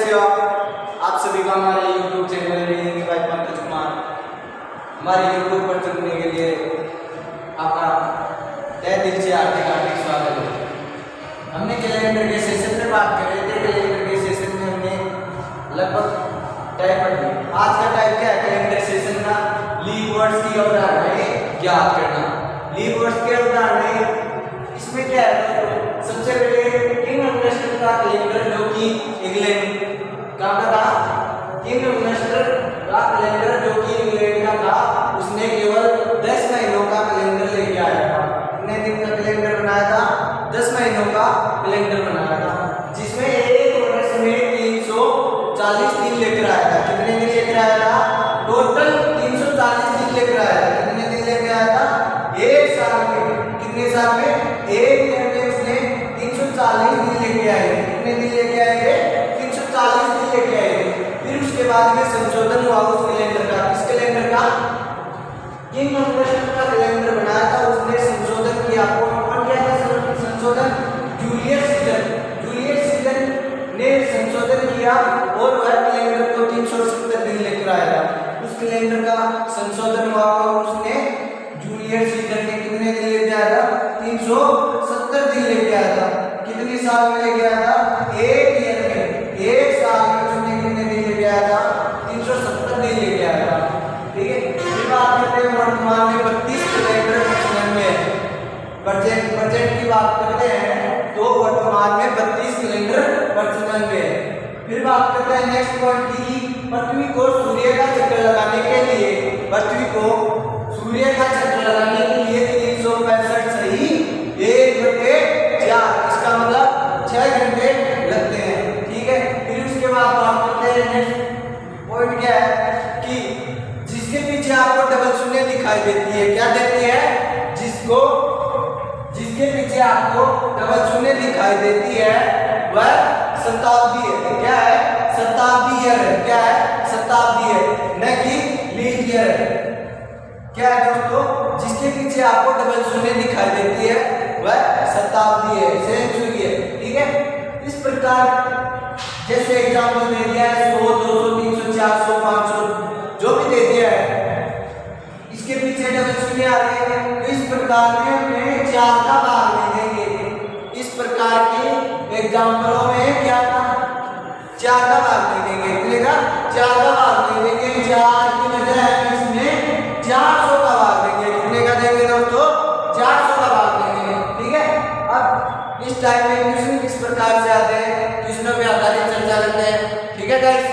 कैसे हो आप सभी का हमारे YouTube channel reading by Pankaj Kumar हमारे YouTube पर जुड़ने के लिए आपका तहे दिल से हार्दिक स्वागत है। हमने कैलेंडर के सेशन में बात कर रहे थे। कैलेंडर के सेशन में हमने लगभग टाइप पढ़ ली। आज का टाइप क्या है? कैलेंडर सेशन का लीप वर्ड्स की अवधारणाएं ज्ञात करना। लीप वर्ड्स की अवधारणाएं इसमें क्या है? सबसे पहले किंग ऑगस्टस का कैलेंडर जो कि इंग्लैंड का था। किंग ऑगस्टस का कैलेंडर जो कि इंग्लैंड का था, उसने केवल 10 महीनों का कैलेंडर लेके आया था। कितने दिन का कैलेंडर बनाया था? 10 महीनों का कैलेंडर बनाया था, जिसमें एक वर्ष में 340 दिन लेकर आया था। कितने दिन लेकर आया था? टोटल 340 दिन लेकर आया था। कितने दिन लेकर आया था? एक साल में। कितने साल में? एक ईयर में उसने 340 दिन लेके आए। कितने दिन लेके आए थे? 340 दिन लेके आए। फिर उसके बाद में संशोधन हुआ उस कैलेंडर का। किस कैलेंडर का? किंग ऑगस्टस का कैलेंडर बनाया था, उसने संशोधन किया। कौन किया था संशोधन? जूलियस सीजर ने संशोधन किया और वह कैलेंडर को 370 दिन लेकर आया था। उस कैलेंडर का संशोधन हुआ और उसने जूलियस सीजर ने कितने दिन लेके आया था? 370 दिन लेके आया था। कितने साल में लेके आया था? एक ईयर में। एक साल में उसने कितने दिन लेके आया था? 370 दिन लेके आया था। ठीक है। फिर बात करते हैं वर्तमान में 32 कैलेंडर प्रचलन में है। प्रेजेंट की बात करते हैं तो वर्तमान में 32 कैलेंडर प्रचलन में है। फिर बात करते हैं नेक्स्ट पॉइंट की, पृथ्वी को सूर्य का चक्कर लगाने के लिए, पृथ्वी को सूर्य का चक्कर लगाने के लिए 365 सही 1/4, इसका मतलब 6 घंटे लगते हैं। ठीक है। फिर उसके बाद बात करते हैं नेक्स्ट पॉइंट क्या है कि जिसके पीछे आपको डबल शून्य दिखाई देती है, क्या देती है? जिसके पीछे आपको डबल शून्य दिखाई देती है वह शताब्दी है। क्या है? शताब्दी ईयर है। क्या है? शताब्दी है, न कि लीप ईयर है। क्या है दोस्तों? जिसके पीछे आपको डबल शून्य दिखाई देती है वह शताब्दी है, सेंचुरी है। ठीक है। इस प्रकार जैसे एग्जाम्पल दे दिया है 100, 200, 300, 400, 500 जो भी दे दिया है, इसके पीछे डबल शून्य आ रहे हैं तो इस प्रकार में हमें 4 का भाग दे देंगे। इस प्रकार के एग्जाम्पलों में क्या था? 4 का भाग दे देंगे। मिलेगा 4 का भाग दे देंगे। 4 की बजाय इसमें 400 का भाग देंगे। कितने का देंगे दोस्तों? 400 का भाग देंगे। ठीक है। अब इस टाइप में क्वेश्चन किस प्रकार से आते हैं, क्वेश्चनों पे आधारित चर्चा करते हैं। ठीक है गाइस।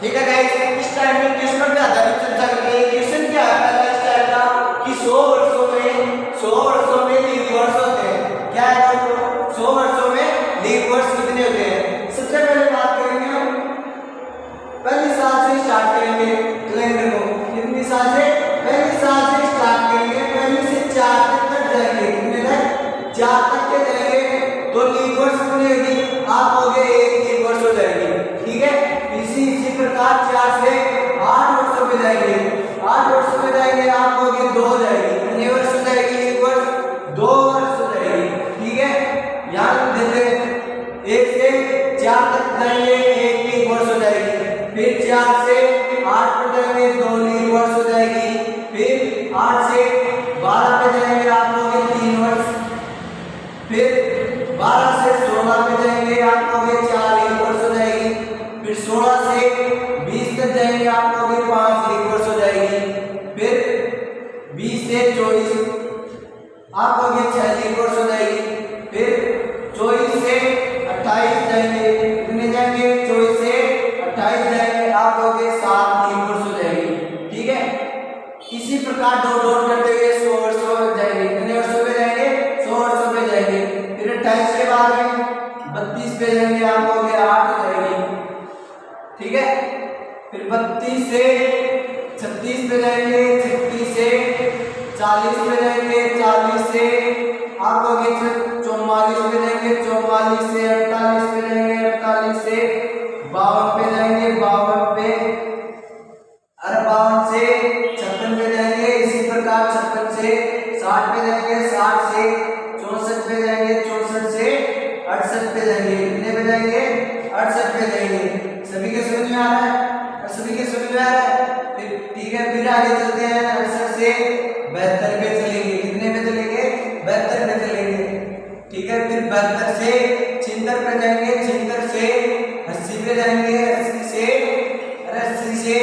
ठीक है गाइस, इस टाइम में क्वेश्चनों पे आधारित चर्चा करते हैं। क्वेश्चन क्या आता है इस टाइप का कि 100 वर्षों में लीप वर्ष होते हैं। क्या है दोस्तों? 100 वर्षों में लीप वर्ष कितने होते हैं? सबसे पहले बात करेंगे हम पहली साल से स्टार्ट करेंगे कैलेंडर को। कितनी साल से? पहली साल से स्टार्ट करेंगे। पहली से 4 तक जाएंगे। कितने तक? 4 तक के जाएंगे तो लीप वर्ष कितनी होगी? आप हो गए 1 लीप वर्ष हो जाएगी। ठीक है। इसी प्रकार 4 से 8 वर्षों में जाएंगे। 8 वर्षों में जाएंगे आप हो गए 2 हो जाएगी। कितने वर्ष हो जाएगी? लीप वर्ष 2 वर्ष हो जाएगी। ठीक है। यहाँ देते 1 से 4 तक जाएंगे 1 लीप वर्ष हो जाएगी। फिर 4 से 8 पर जाएंगे 2 लीप वर्ष हो जाएगी। फिर 8 से 12 पे जाएंगे आप हो गए 3 वर्ष। फिर 12 से 16 पे जाएंगे आप हो गए 4 लीप वर्ष हो जाएगी। फिर 16 से 20 तक जाएंगे आप हो गए 5 लीप वर्ष हो जाएगी। फिर 20 से 24 आप हो गए 6 लीप वर्ष हो जाएगी। फिर 24 से 28 जाएंगे। कितने जाएंगे? 24 से 28 जाएंगे आप हो गए 7 लीप वर्ष हो जाएगी। ठीक है। इसी प्रकार डॉट करते हुए 100 वर्षों में जाएंगे। कितने वर्षों में जाएंगे? 100 वर्षों में जाएंगे। फिर 28 के बाद में 32 पे जाएंगे आप हो गए 8 हो जाएगी। ठीक है। फिर 32 से 36 पे जाएंगे। 36 से 40 पे जाएंगे। 40 से आप हो गए 44 पे जाएंगे। 44 से 48 पे जाएंगे। 48 से 52 पे जाएंगे। 52 पे 52 से 56 पे जाएंगे। इसी प्रकार 56 से 60 पे जाएंगे। 60 से 64 पे जाएंगे। 68 पे जाएंगे, कितने पे जाएंगे 68 पे जाएंगे। सभी के समझ में आ रहा है, सभी के समझ में आ रहा है। फिर ठीक है, फिर आगे चलते हैं 68 से 72 पे चलेंगे, कितने पे चलेंगे 72 पे चलेंगे। ठीक है, फिर 72 से 76 पे जाएंगे, 76 से 80 पे जाएंगे, 80 से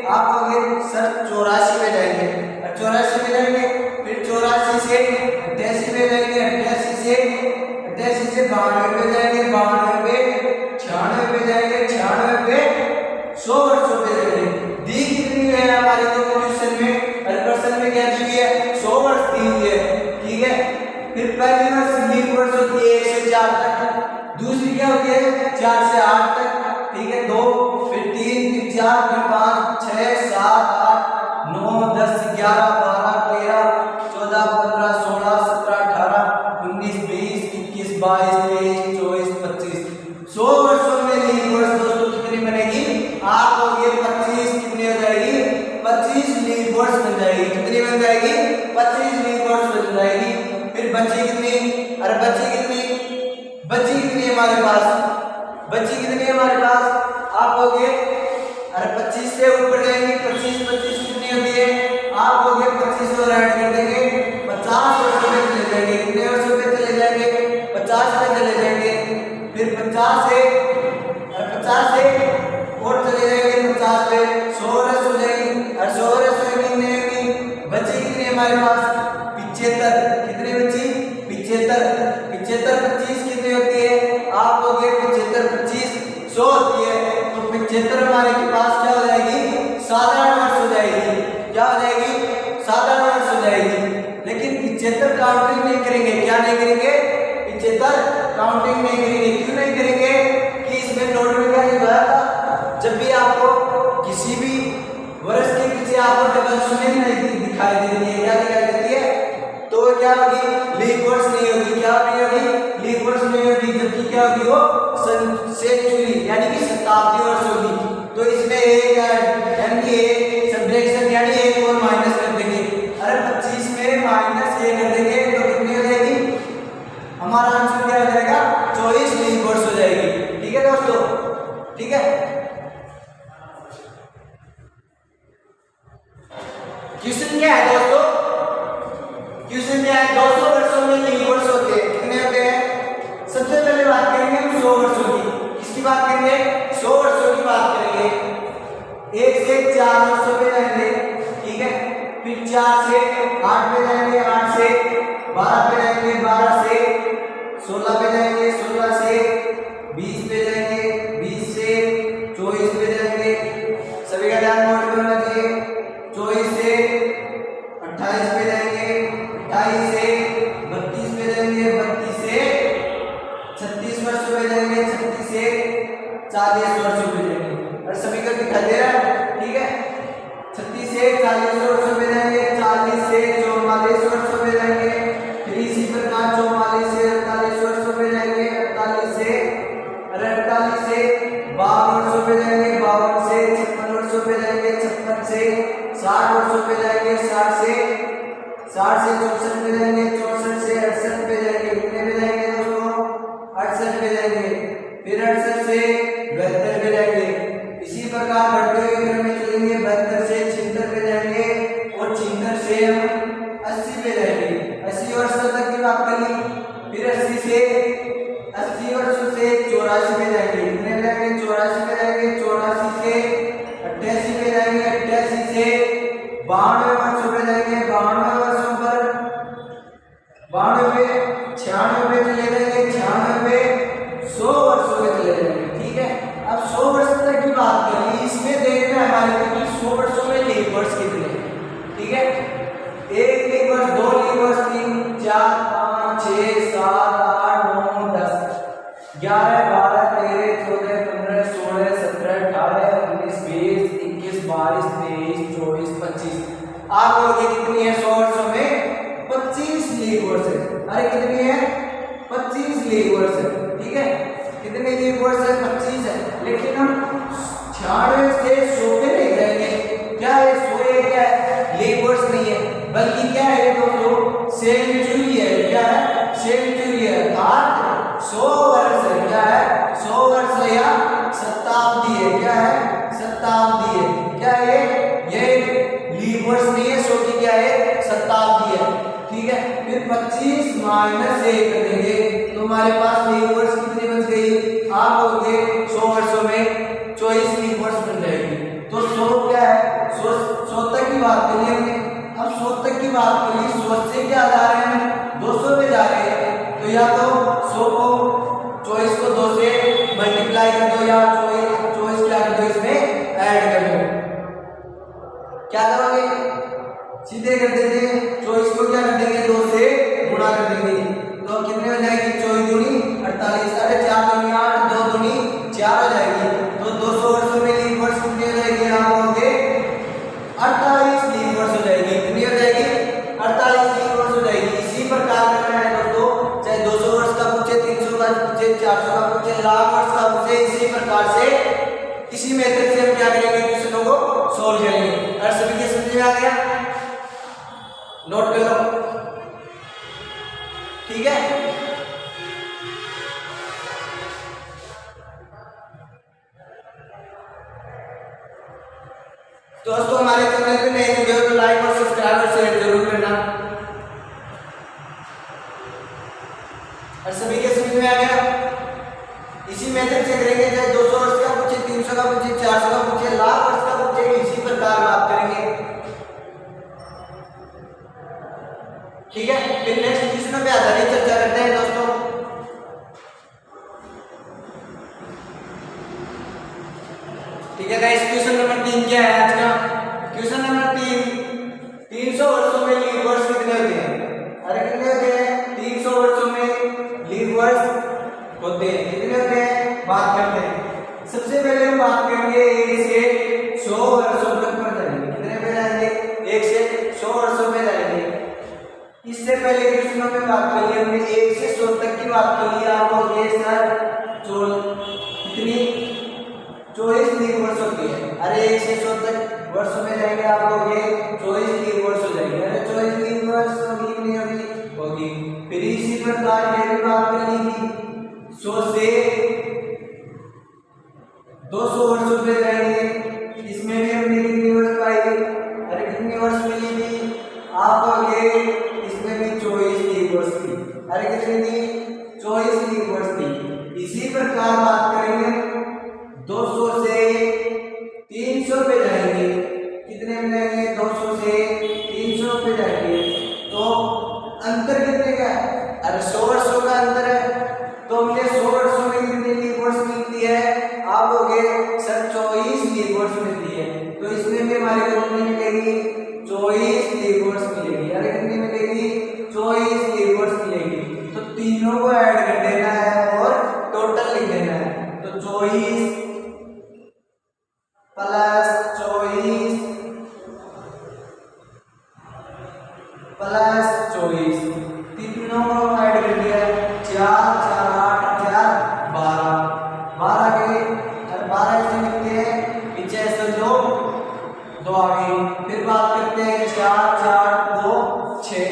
आप आगे सर 84 पे जाएंगे, 84 पे जाएंगे। फिर 84 से 88 पे जाएंगे, 88 से 92 पे जाएंगे, 92 पे 96 पे जाएंगे, 96 पे 100 वर्षों पे जाएंगे। दी कितनी है हमारी तो क्वेश्चन में, हर प्रश्न में क्या दी हुई है 100 वर्ष दी हुई है। ठीक है, फिर पहली वर्ष लीप वर्ष होती है 1 से 4 तक, दूसरी क्या होती है 4 से 8 तक। ठीक है, 2 फिर 3 फिर 4 फिर 5 6 7 8 9 10 11 12 13 14 15 16 17 18 19 20 21 22 23 24 25 100 वर्षों में लीप वर्ष दोस्तों कितनी बनेगी, आप हो गए 25, कितनी हो जाएगी 25 लीप वर्ष बन जाएगी। कितनी बन जाएगी 25 लीप वर्ष बन जाएगी। फिर बची कितनी, अरे बची कितनी हमारे पास, बची कितनी हमारे पास, आप हो गए अरे 25 से ऊपर जाएंगे, 25 कितनी होती है, आप हो गए 25 और ऐड कर देंगे 50 वर्षों पे चले जाएंगे। कितने वर्षों पे चले जाएंगे 50 पे चले जाएंगे। फिर 50 से और चले जाएंगे 50 पे 100 वर्ष हो जाएंगे, और 100 वर्ष नहीं होगी। बची कितनी हमारे पास 75, कितनी बची 75 25 कितनी होती है, आप हो गए 75 25 100 होती है। तो 75 हमारे के पास क्या हो जाएगी, साधारण वर्ष हो जाएगी। क्या हो जाएगी, साधारण वर्ष हो जाएगी। लेकिन 75 काउंटिंग नहीं करेंगे, क्या नहीं करेंगे 75 काउंटिंग नहीं करेंगे। क्यों नहीं करेंगे कि इसमें नोट में क्या लिखा था, जब भी आपको किसी भी वर्ष के पीछे आपको डबल शून्य नहीं दिखाई देती है, क्या दिखाई देती है, तो क्या होगी लीप वर्ष नहीं होगी। क्या नहीं होगी, लीप वर्ष नहीं होगी, जबकि क्या होगी वो सेंचुरी यानी कि शताब्दी वर्ष होगी। तो इसमें एक यानी एक सब्ट्रैक्शन यानी एक और माइनस कर देंगे। अरे 25 में माइनस ये कर देंगे तो कितनी हो जाएगी, हमारा आंसर क्या हो जाएगा 24 लीप वर्ष हो जाएगी। ठीक है दोस्तों, ठीक है। क्वेश्चन क्या है दोस्तों, क्वेश्चन क्या है 200 वर्षों में लीप वर्ष होते हैं, कितने होते हैं। सबसे पहले बात करेंगे हम 100 वर्षों की, किसकी बात करेंगे 100 वर्षों की बात करेंगे। 1 से 4 वर्षों पे जाएंगे, ठीक है। फिर 4 से 8 पे जाएंगे, 8 से 12 पे जाएंगे, 12 से 16 पे जाएंगे, 16 से 20 पे जाएंगे, 20 से 24 पे जाएंगे। सभी का ध्यान नोट करना चाहिए। 24 से 28 पे जाएंगे, 28 से 32 पे जाएंगे, 32 से 36 वर्षों पे जाएंगे, 36 से 40 वर्षों पे जाएंगे। और सभी को दिखाई दे रहा है, ठीक है। 36 से 40 वर्षों पे जाएंगे, 40 से 44 वर्षों पे जाएंगे। फिर इसी प्रकार 44 से 48 वर्षों पे जाएंगे, 48 से 52 वर्षों पे जाएंगे, 52 से 56 वर्षों पे जाएंगे, 56 से 60 वर्षों पे जाएंगे, 60 से 64 पे जाएंगे, 64 से 68 पे जाएंगे। कितने पे जाएंगे दोस्तों 68 पे जाएंगे। फिर 68 से 72 पे जाएंगे। इसी प्रकार बढ़ते हुए क्रम में चलेंगे, 72 से 76 पे जाएंगे और 76 से हम 80 पे जाएंगे। 80 वर्षों तक की बात कर ली। फिर 80 वर्षों से 84 पे जाएंगे, कितने पे जाएंगे 84 पे जाएंगे, 84 से 88 पे जाएंगे, 88 से 92 वर्षों पे जाएंगे, 92 वर्षों पर 92 पे 96 पे चले जाएंगे, 96 पे 100 वर्षों पे चले जाएंगे, ठीक है। अब 100 वर्ष तक की बात करें, इसमें देखना है हमारे को 100 वर्षों में लीप वर्ष कितने, ठीक है। 1 लीप वर्ष, 2 लीप वर्ष, 3 4 5 6 7 8 9 10 11 12 13 14 15 16 17 18 19 20 21 22 23 24 25 आप लोगों की कितनी है 100 वर्षों में 25 लीप वर्ष है। अरे कितनी है 25 लीप वर्ष है, ठीक है। कितने लीप वर्ष है 25 है। लेकिन हम 96 से 100 पे नहीं जाएंगे। क्या है 100 क्या है लीप वर्ष नहीं है, बल्कि क्या है दोस्तों सेंचुरी है। क्या है सेंचुरी है, 100 वर्ष है। वर्ष नहीं है, 100 की क्या है, शताब्दी है। ठीक है, फिर 25 माइनस 1 कर देंगे तो हमारे पास लीप वर्ष कितनी बच गई, आप होंगे 100 वर्षों में 24 लीप वर्ष बन जाएगी। तो 100 क्या है, 100 तक की बात करिए हमने। अब 100 तक की बात करिए, 100 से क्या जा रहे हैं, 200 पे जा रहे हैं। तो या तो 100 को 24 को 2 से मल्टीप्लाई कर दो या 24 क्या कर दो, इसमें ऐड कर दो। क्या करोगे, सीधे कर देंगे, 24 को क्या कर देंगे, 2 से गुणा कर देंगे। तो कितने हो जाएगी, 24 दूनी 48, अरे 4 दूनी 8, 2 दूनी 4 हो जाएगी। तो 200 वर्षों में लीप वर्ष कितनी हो जाएगी, आप कहोगे 48 लीप वर्ष हो जाएगी। कितनी हो जाएगी, 48 लीप वर्ष हो जाएगी। इसी प्रकार करना है दोस्तों, चाहे 200 वर्ष का पूछे, 300 का पूछे, 400 का पूछे, लाख वर्ष का पूछे, इसी प्रकार से इसी मेथड से हम क्या करेंगे, क्वेश्चनों को सोल्व करेंगे। और सभी के समझ में आ गया, नोट कर लो। ठीक है, दोस्तों हमारे चैनल पे नए जुड़े हो तो लाइक और सब्सक्राइब और शेयर जरूर करना। और सभी के समझ में आ गया, इसी मेथड से करेंगे, चाहे 200 वर्ष का पूछे, 300 का पूछे, 400 का पूछे, लाख वर्ष का पूछे, इसी प्रकार बात करेंगे। ठीक है, फिर नेक्स्ट क्वेश्चन पे आधारित चर्चा करते हैं दोस्तों। ठीक है गाइस, क्वेश्चन नंबर 3 क्या है आज का, क्वेश्चन नंबर 3, 300 वर्षों में लीप वर्ष कितने होते हैं, अरे कितने होते हैं, 300 वर्षों में लीप वर्ष होते हैं, कितने होते हैं, बात करते हैं। सबसे पहले हम बात करेंगे 1 से 100 वर्षों तक पर जाएंगे। कितने पे जाएंगे, 1 से 100 वर्षों में जाएंगे। इससे पहले क्वेश्चनों में बात करी हमने 1 से 100 तक की बात करी, आपको ये सर कितनी 24 लीप वर्ष होती है। अरे 1 से 100 तक वर्ष में जाएंगे, आपको ये 24 लीप वर्ष हो जाएंगे। अरे 24 लीप वर्ष होगी नहीं होगी। फिर इसी प्रकार ये भी बात कर ली थी, 100 से 200 वर्षों पे जाएंगे, इसमें भी हमने कितनी वर्ष पाई, अरे कितनी वर्ष मिली थी, आपको ये इसमें भी 24 लीप वर्ष थी। अरे कितनी थी, 24 लीप वर्ष थी। इसी प्रकार बात करेंगे 200 से 300 पे जाएंगे, कितने में जाएंगे, 200 से 300 पे जाएंगे। तो अंतर कितने का है, अरे 100 वर्षों का अंतर है। तो हमने 100 वर्षों में कितनी लीप वर्ष मिलती है, आप हो गए सर 24 लीप वर्ष मिलती है। तो इसमें भी हमारे को कितनी मिलेगी, 24 लीप वर्ष मिलेगी। अरे कितनी मिलेगी, 24 लीप वर्ष मिलेगी। तो तीनों को ऐड कर देना है और टोटल लिख देना है। तो 24 प्लस 24 प्लस 24, तीनों को ऐड कर दिया, 4 4 8 4 12, 12 के और 12 से मिलते हैं पीछे से 2 आ गई। फिर बात करते हैं 4 4 2 6,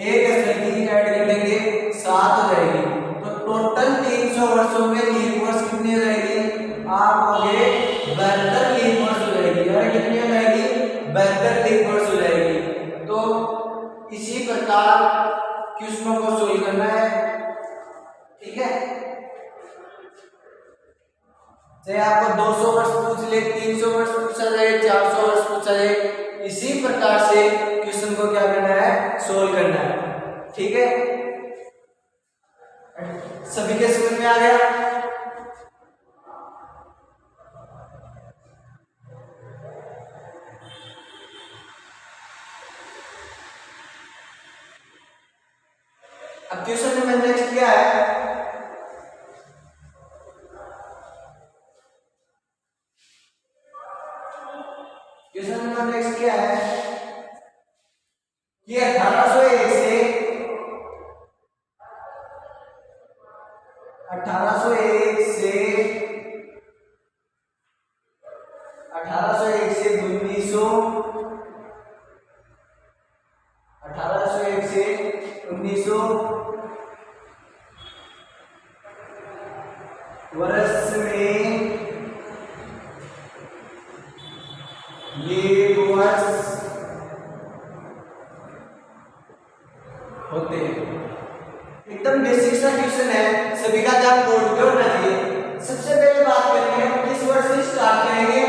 एक ऐसे ऐड कर देंगे 7 हो जाएगी। तो टोटल 300 वर्षों में लीप वर्ष कितनी हो जाएगी, आप हो गए 72 लीप वर्ष हो जाएगी। अरे कितनी हो जाएगी, 72 लीप वर्ष हो जाएगी। तो इसी प्रकार क्वेश्चनों को सोल्व करना है। ठीक है, चाहे आपको 200 वर्ष पूछ ले, 300 वर्ष पूछा जाए, 400 वर्ष पूछा जाए, इसी प्रकार से क्वेश्चन को क्या करना है, सोल्व करना है। ठीक है, सभी के समझ में आ गया। अब क्वेश्चन नंबर नेक्स्ट क्या है, क्वेश्चन नंबर नेक्स्ट क्या है, ये 1801 से 1801 से 1900 1801 से 1900 वर्ष में लीप वर्ष होते हैं। एकदम बेसिक सा क्वेश्चन है, सभी का ध्यान बोर्ड पे होना चाहिए। सबसे पहले बात करेंगे हम किस वर्ष से स्टार्ट करेंगे।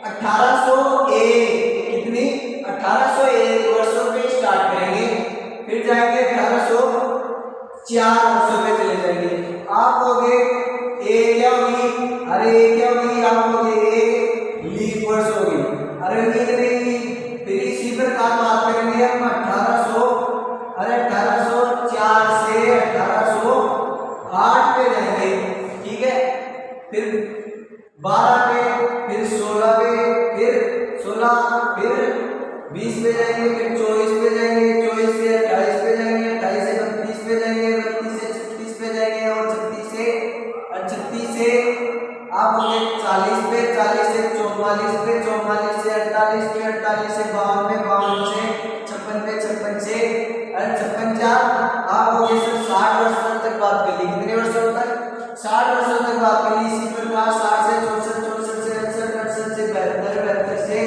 1801 कितनी 1801 वर्षों पे स्टार्ट करेंगे, फिर जाएंगे 1804 वर्षों पे चले जाएंगे। आप होगे ए क्या होगी, अरे ए क्या होगी, आप होगे ए लीप वर्ष होगी, अरे लीप नहीं। फिर इसी प्रकार बात करेंगे हम 1804 से 1808 पे जाएंगे, ठीक है। फिर 12 पे, फिर 16 पे, फिर 16, फिर 20 पे जाएंगे, फिर 24 पे जाएंगे, 24 से 28 पे जाएंगे, 28 से 32 पे जाएंगे, 32 से 36 पे जाएंगे और 36 से आप होंगे 40 पे, 40 से 44 पे, 44 से 48 पे, 48 से 52 पे, 52 से 56 पे, 56 से 56 आप हो गए सर 60 वर्षों तक बात कर ली। कितने वर्षों तक, 60 वर्षों तक बात कर ली। इसी प्रकार 60 से 64, 64 से 68, 68 से 72, 72 से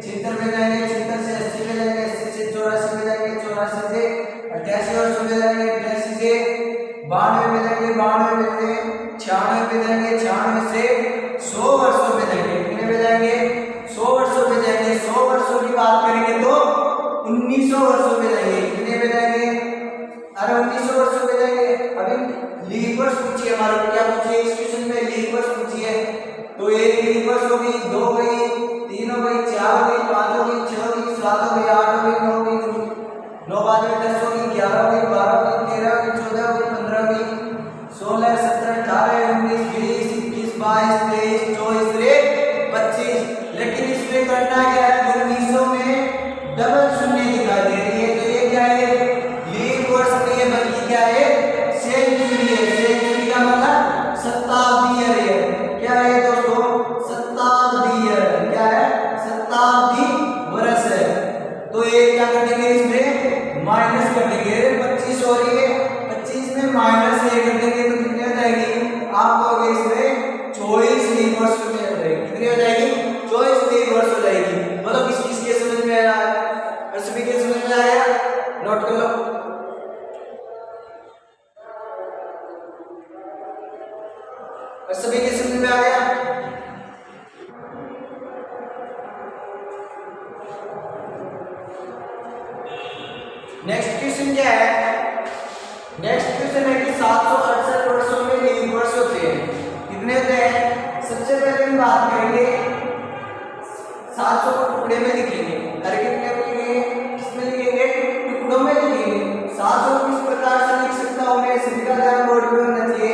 76 में जाएंगे, 76 से 80 में जाएंगे, 80 से 84 में जाएंगे, 84 से 88 वर्षों में जाएंगे, 88 से 92 में जाएंगे, 92 में जाएंगे, 96 में जाएंगे, 96 से 100 वर्षों में जाएंगे। कितने में जाएंगे, 100 वर्षों में जाएंगे। 100 वर्षों की बात करेंगे तो 1900 वर्षों में जाएंगे। कितने में जाएंगे, अरे 1900 वर्षों में जाएंगे। अभी लीप वर्ष पूछिए, हमारा क्या पूछिए इस क्वेश्चन में, लीप वर्ष पूछिए। तो एक लीप वर्ष होगी, 2 हो गई, 3 हो गई, 4 हो गई, 5 हो गई, 6 हो गई, 7 हो गई, 8 हो गई, 9 हो गई, 9 बाद में 10 हो गई, 11 हो गई, 12 हो गई, 13 हो गई, 14 हो गई, 15 हो गई, 16, 17, 18, 19, 20, 21, 22, 23, 24, 25। लेकिन इसमें करना क्या है, 1900 में डबल शून्य दिखाई दे रही है, तो ये क्या है, लीप वर्ष नहीं है बल्कि क्या है, सेंचुरी है। सेंचुरी का मतलब शताब्दी है। क्या है दोस्तों, शताब्दी है। क्या है, शताब्दी वर्ष है। तो ये क्या करेंगे, इसमें माइनस कर देंगे, 25 हो रही है, 25 में माइनस 1 कर देंगे तो कितनी हो जाएगी, आप कहोगे इसमें 24 लीप वर्ष में हो जाएगी। कितनी हो जाएगी, 24 लीप वर्ष हो जाएगी। मतलब किसके समझ में आया, सभी के समझ में आया, नोट कर लो। सभी के समझ में आ गया। नेक्स्ट क्वेश्चन क्या है, नेक्स्ट क्वेश्चन है कि 768 वर्षों में लीप वर्ष होते हैं। कितने होते हैं, सबसे पहले हम बात करेंगे 700 को टुकड़े में लिखेंगे। अरे कितने में लिखेंगे, किसमें लिखेंगे, टुकड़ों में लिखेंगे। 700 किस प्रकार से लिख सकता हूं मैं, सभी का ध्यान बोर्ड पे होना चाहिए।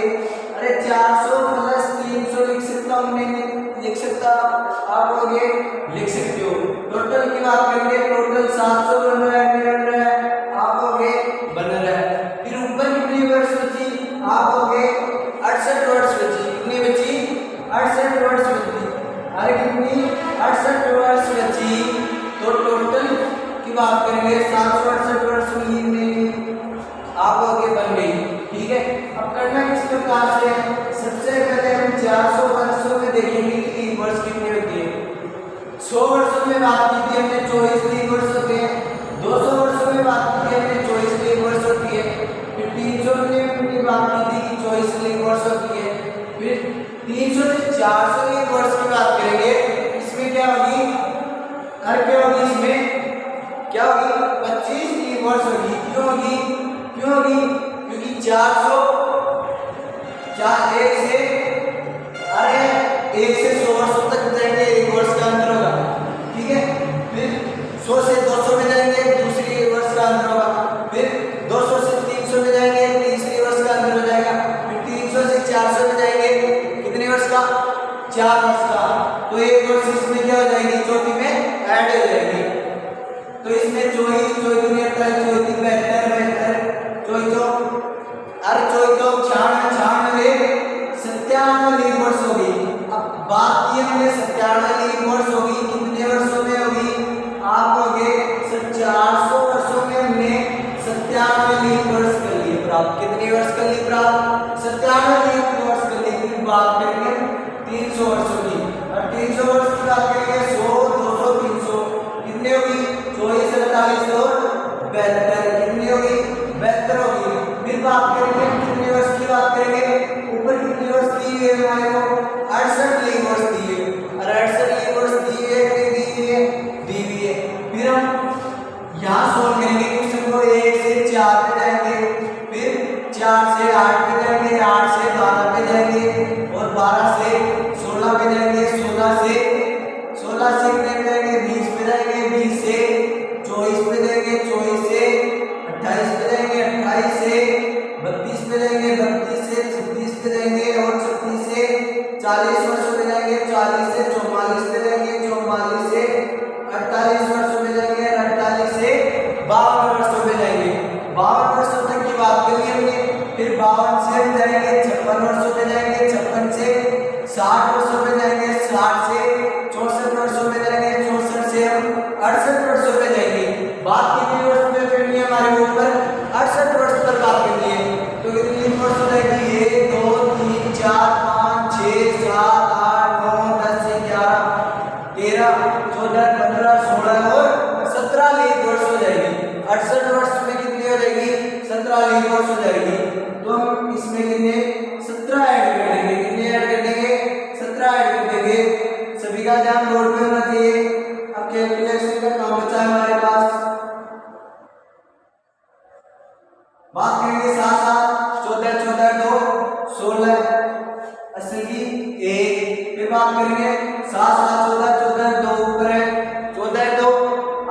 अरे 400 प्लस 300 लिख सकता हूं मैं, लिख सकता, आप लोग ये लिख सकते हो। टोटल की बात करेंगे, टोटल 700 बन रहा है, बन रहा है, आप लोग ये बन रहा है। फिर ऊपर कितनी वर्ष बची, आप लोग ये 68 वर्ष बची। कितनी बची, 68 वर्ष बची। अरे कितनी, 68 वर्ष बची। तो टोटल की बात करेंगे 768 वर्ष में आप लोग ये बन गई, ठीक है। अब करना किस प्रकार से, सबसे पहले हम 400 वर्षों में देखेंगे कि लीप वर्ष कितनी होती है। 100 वर्षों में बात की थी हमने, 24 लीप वर्ष होते हैं। 200 वर्षों में बात की थी हमने, 24 लीप वर्ष होती है। फिर 300 में बात की थी कि 24 लीप वर्ष होती है। फिर 300 से 400 लीप वर्ष की बात करेंगे, इसमें क्या होगी, हर क्या होगी, इसमें क्या होगी, 25 लीप वर्ष होगी। क्यों होगी, क्यों होगी, क्योंकि 400 1 से, अरे 1 से 100 वर्षों तक जाएंगे, 1 वर्ष का अंतर होगा, ठीक है। फिर 100 से 200 में जाएंगे, दूसरी वर्ष का अंतर होगा। फिर 200 से 300 में जाएंगे, तीसरी वर्ष का अंतर हो जाएगा। फिर 300 से 400 में जाएंगे, कितने वर्ष का, 4 वर्ष का। तो 1 वर्ष इसमें क्या हो जाएगी, चौथी में ऐड हो जाएगी। तो इसमें 24, 24 दुनिया 24, 72, 24, अरे 24, 96, 97 लीप वर्ष होगी। अब बात की हमने 97 लीप वर्ष होगी, कितने वर्षों में होगी, आप होगे 400 वर्षों में हमने 97 लीप वर्ष कर लिए प्राप्त। कितने वर्ष कर लिए प्राप्त, 97 लीप वर्ष कर लिए। फिर बात करेंगे 300 वर्षों की, और 300 वर्ष की बात करेंगे 100, 200, 300 कितने होगी, 24, 48 और 72 कितनी होगी, 24 से 28 पे जाएंगे, 28 से 32 पे जाएंगे, 32 से 36 पे जाएंगे और 36 से 40 वर्षों पे जाएंगे, 40 से 44 पे जाएंगे, 44 से 48 वर्षों पे जाएंगे, 48 से 52 वर्षों पे जाएंगे। 52 वर्षों तक की बात करी हमने। फिर 52 से हम जाएंगे 56 वर्षों पे जाएंगे, 56 से 60 वर्षों पे जाएंगे, 60 से 64 वर्षों पे जाएंगे, 64 से हम 68 वर्षों पे जाएंगे। बात कितने वर्षों पे करनी है हमारे ऊपर? 68 वर्ष पर बात करनी है। तो कितनी वर्ष हो जाएगी? 1 2 3 4 5 6 7 8 9 10 11 13 14 15 16 और 17 लीप वर्ष हो जाएगी। 68 वर्ष में कितनी हो जाएगी? 17 लीप वर्ष हो जाएगी। तो हम इसमें कितने 17 ऐड कर देंगे। कितने ऐड कर देंगे? 17 ऐड कर देंगे। सभी का ध्यान बोर्ड पे होना चाहिए। अब कैलकुलेशन का काम बचा है हमारे पास। बात करेंगे 7 7 14 14 2 16 80 की 1। फिर बात करेंगे 7 7 14 14 2 ऊपर है 14 2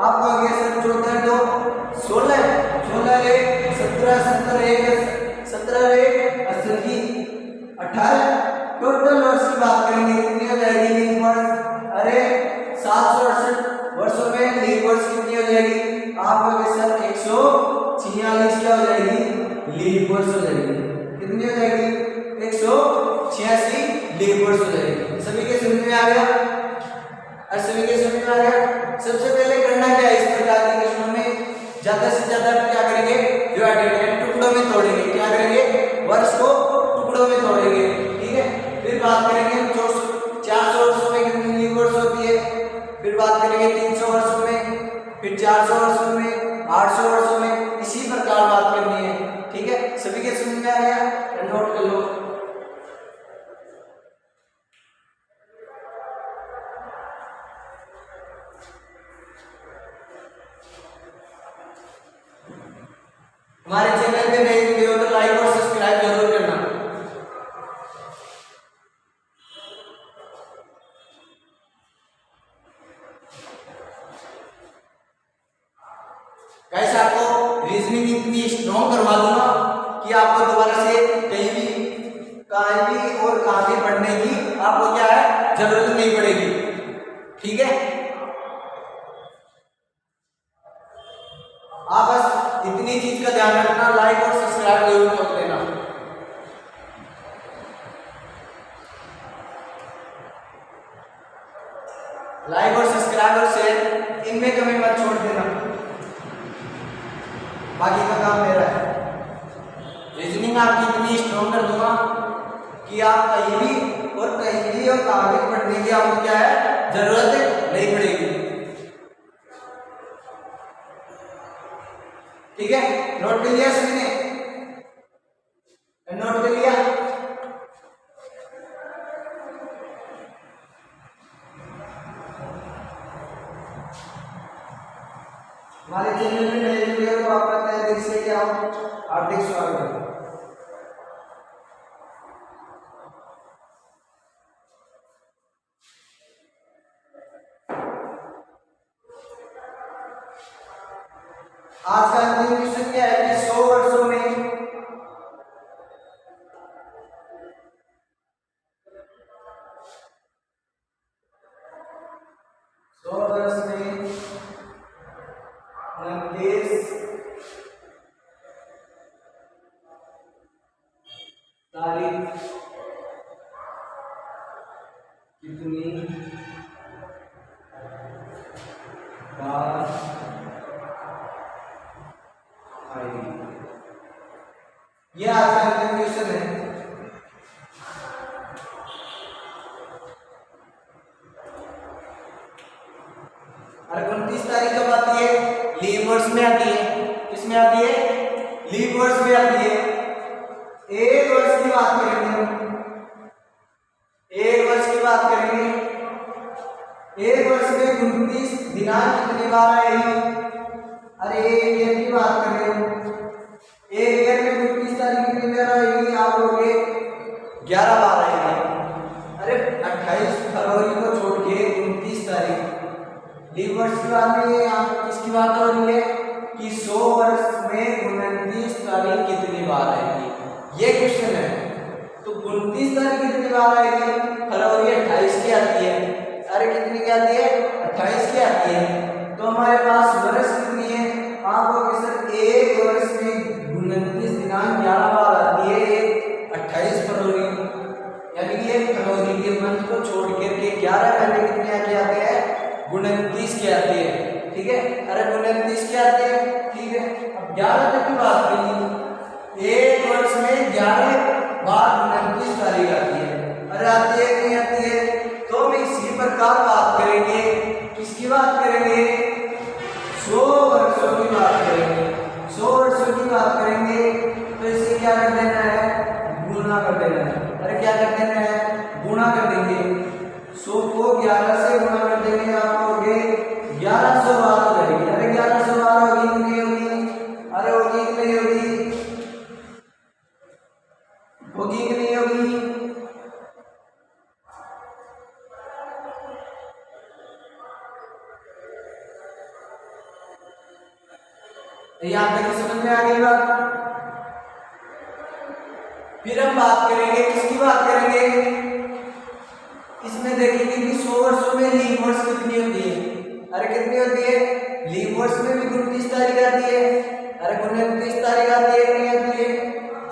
आपको आगे सर 14 2 16 16 1 17 17 1 17 1 80 की 18। टोटल वर्ष की बात करेंगे कितनी हो जाएगी लीप वर्ष? अरे 768 वर्षों में लीप वर्ष कितनी हो जाएगी? आप आगे सर 146 क्या हो जाएगी? लीप वर्ष हो जाएगी। कितनी हो जाएगी? 186 लीप वर्ष हो जाएगी। सभी के समझ में आ गया? और सभी के समझ में आ गया? सबसे पहले करना क्या है इस प्रकार के प्रश्नों में? ज्यादा से ज्यादा क्या करेंगे? डिवाइडेड टुकड़ों में तोड़ेंगे। क्या करेंगे? वर्ष को टुकड़ों में तोड़ेंगे। ठीक है। फिर बात करेंगे 400 वर्षों में कितनी लीप वर्ष होती है। फिर बात करेंगे 300 वर्षों में, फिर 400 वर्षों में, 800 वर्षों में, इसी प्रकार बात करनी है। ठीक है। सभी के समझ में आ गया? नोट कर लो। हमारे चैनल पे नए वीडियो तो लाइक और सब्सक्राइब जरूर करना। कैसे आपको रीजनिंग इतनी स्ट्रॉन्ग करवा दूंगा कि आपको दोबारा से कहीं भी और कहां भी पढ़ने की आपको क्या है जरूरत नहीं पड़ेगी। ठीक है। आप बस इतनी चीज का ध्यान रखना, लाइक और सब्सक्राइब जरूर कर देना। लाइक और सब्सक्राइब और शेयर इनमें कमी मत छोड़ देना। बाकी का काम मेरा है। रीजनिंग आपकी इतनी स्ट्रॉन्ग कर दूंगा कि आप कहीं भी और कहां भी पढ़ने की आपको क्या है जरूरत नहीं पड़ेगी। ठीक है। नोट कर लिया सभी ने? नोट कर लिया? हमारे चैनल में नए वीडियो को आपका तहे दिल से क्या हार्दिक स्वागत है। आज का अंतिम क्वेश्चन क्या है कि 100 वर्षों में तारीख कितनी बार आएगी? यह आज का क्वेश्चन है। अरे 29 तारीख कब आती है? लीप वर्ष में आती है। किसमें आती है? लीप वर्ष में आती है। एक वर्ष की बात करेंगे हम। एक वर्ष की बात करेंगे। एक वर्ष में 29 दिनांक कितनी बार आएगी? अरे एक ईयर की बात कर रहे हो। एक ईयर में 29 तारीख कितनी बार आएगी? आप लोगे 11 बार आएगी। अरे 28 फरवरी को छोड़ के 29 तारीख लीप वर्ष की बात नहीं है। यहाँ किसकी बात हो रही है कि 29 तारीख कितनी बार आएगी? फरवरी 28 की आती है। अरे कितनी की आती है? 28 की आती है। तो हमारे पास वर्ष कितनी है? आपको सर एक वर्ष में 29 दिनांक 11 बार आती है, 28 फरवरी, यानी कि एक फरवरी के मंथ को छोड़ करके 11 महीने कितने आके आते हैं? 29 के आते हैं। ठीक है, अरे 29 के आते हैं। ठीक है, अब 11 तक की बात करिए, एक वर्ष में 11 बार 29 तारीख आती है। अरे आती है नहीं आती है? तो हम इसी प्रकार बात करेंगे, किसकी बात करेंगे? 100 वर्षों की बात करेंगे। 100 वर्षों की बात करेंगे तो इसे क्या कर देना है? गुणा कर देना है। अरे क्या कर देना है? गुणा कर देंगे। 100 को 11 से गुणा कर देंगे, आपको हो गए 1100 बार हो जाएगी। अरे 1100 बार होगी कि नहीं होगी? अरे होगी कि नहीं होगी? होगी कि नहीं होगी? यहाँ तक समझ में आ गई बात? फिर हम बात करेंगे, किसकी बात करेंगे? इसमें देखेंगे कि 100 वर्षों में लीप वर्ष कितनी होती है। अरे कितनी होती है? लीप वर्ष में भी 29 तारीख आती है। अरे 29 तारीख आती है नहीं आती है?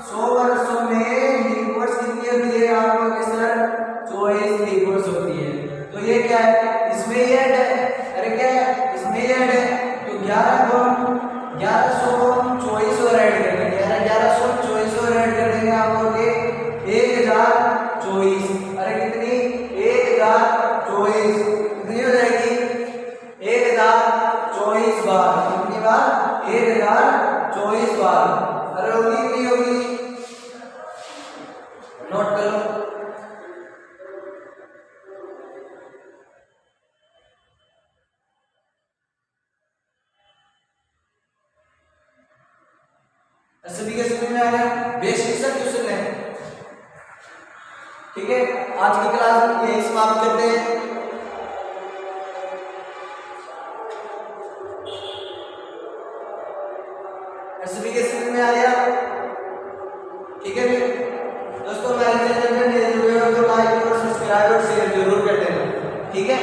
100 वर्षों में लीप वर्ष कितनी होती है? आप लोग के सर 24 लीप वर्ष होती है। तो ये क्या है? इसमें ये ऐड है। अरे क्या है? इसमें ये ऐड है। तो 1100 को 24 और ऐड कर देंगे। अरे 1100 24 और ऐड कर देंगे, आप लोग 1024। अरे कितनी? 1024 कितनी हो जाएगी? 1024 बार। कितनी बार? 1024 बार। अरे होगी कि नहीं होगी? नोट करो। सभी के समझ में आ रहा है? बेसिक सा क्वेश्चन है। ठीक है, आज की क्लास यही समाप्त करते हैं। सभी के समझ में आ गया? ठीक है दोस्तों, हमारे चैनल में नए जुड़े हो तो लाइक और सब्सक्राइब और शेयर जरूर कर देना। ठीक है।